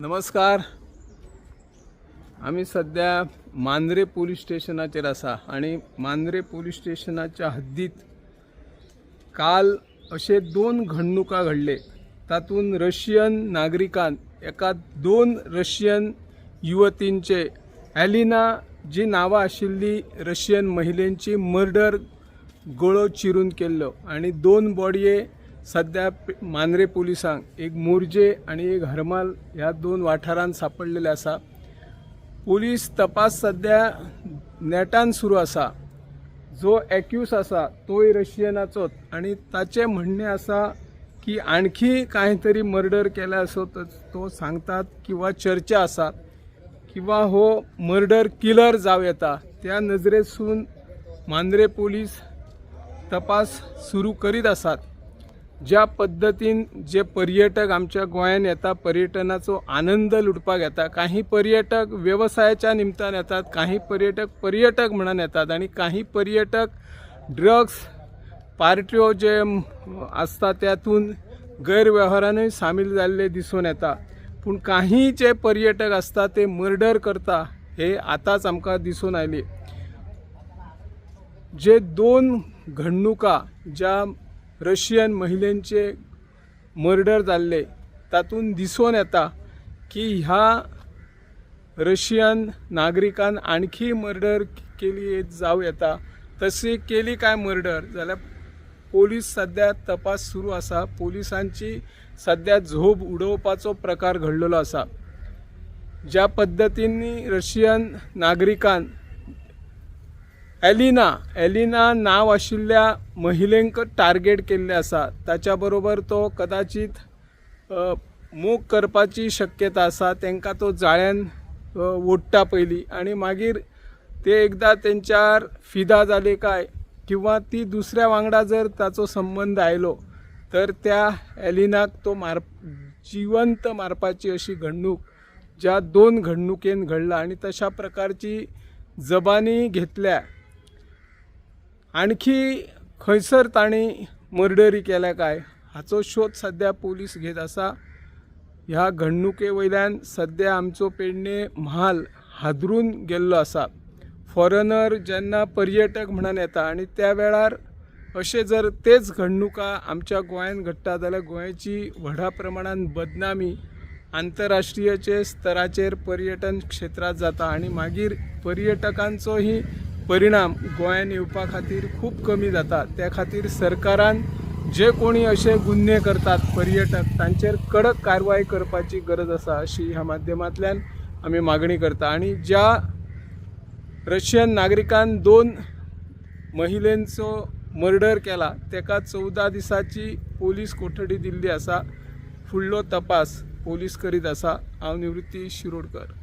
नमस्कार. आम्ही सध्या मांद्रे पोलीस स्टेशनाचेर आसा आणि मांद्रे पोलीस स्टेशनाच्या हद्दीत काल असे दोन घडणुका घडले. तातून रशियन नागरिकान एका दोन रशियन युवतींचे एलिना जी नावा आशिल्ली रशियन महिलेची मर्डर गळो चिरून केल्लो आणि दोन बॉडये सध्या मांद्रे पोलिसांक एक मोर्जे आणि एक हरमाल ह्या दोन वाठारांत सापडलेले आसा. पोलीस तपास सध्या नेटान सुरू आसा. जो एक्यूज आसा तोय रशियनाचोच आणि ताचे म्हणणे आसा की आणखी काहीतरी मर्डर केला असो तो सांगतात किंवा चर्चा आसात किंवा हो मर्डर किलर जाव येता. त्या नजरेसून मांद्रे पोलीस तपास सुरू करीत आसात. ज्या पद्धतीन जे पर्यटक आमच्या गोंयांत येता, पर्यटनाचो आनंद लुटपाक येता, काही पर्यटक व्यवसायाच्या निमतान येतात, काही पर्यटक म्हणून येतात आणि काही पर्यटक ड्रग्स पार्ट्यो जे आसता त्यातून गैरव्यवहारानूय सामील जाल्ले दिसून येता. पूण काही जे पर्यटक आसता ते मर्डर करता हे आताच आमकां दिसून आयली. जे दोन घडणुका ज्या रशियन महिलेचे मर्डर जाल्ले तातून दिसून येता की ह्या रशियन नागरिकान आणखी मर्डर केली जाव येता. तशी केली काय मर्डर जाल्यार पोलीस सध्या तपास सुरू आसा. पोलिसांची सध्या झोप उडोवपाचो प्रकार घडलेलो आसा. ज्या पद्धतींनी रशियन नागरिकान एलिना नाव आशिल्ल्या महिलेक टार्गेट केल्ले आसा. ताच्या बरोबर तो कदाचित मोग करपाची शक्यता आसा. तांकां तो जाळ्यान ओडटा पयली आणि मागीर ते एकदा तेंच्यार फिदा जाले काय किंवा ती दुसऱ्या वांगडा जर ताचो संबंध आयलो तर त्या एलिनाक तो जिवंत मारपाची अशी घडणूक ज्या दोन घडणुकेन घडला आणि तशा प्रकारची जबानी घेतल्या. आणखी खंयसर ताणी मर्डरी केल्या काय हाचो शोध सध्या पोलीस घेत आसा. ह्या घडणुके वयल्यान सध्या आमचो पेडणे म्हाल हादरून गेल्लो आसा. फॉरेनर जेन्ना पर्यटक म्हणून येता आणि त्या वेळार अशे जर तेच घडणुका आमच्या गोंयांत घडटा जाल्यार गोंयची व्हडा प्रमाणात बदनामी आंतरराष्ट्रीयचे स्तराचेर पर्यटन क्षेत्रात जाता आणि मागीर पर्यटकांचोही परिणाम गोंयांत येवपा खातीर खूप कमी जाता. त्या खातीर सरकारान जे कोणी असे गुन्हे करतात पर्यटक तांचेर कडक कारवाई करपाची गरज आसा अशी ह्या माध्यमांतल्यान आमी मागणी करता. आणि ज्या रशियन नागरिकान दोन महिलेंचो मर्डर केला ताका 14 दिसाची पोलीस कोठडी दिल्ली आसा. फुडलो तपास पोलीस करीत आसा. हांव निवृत्ती शिरोडकर.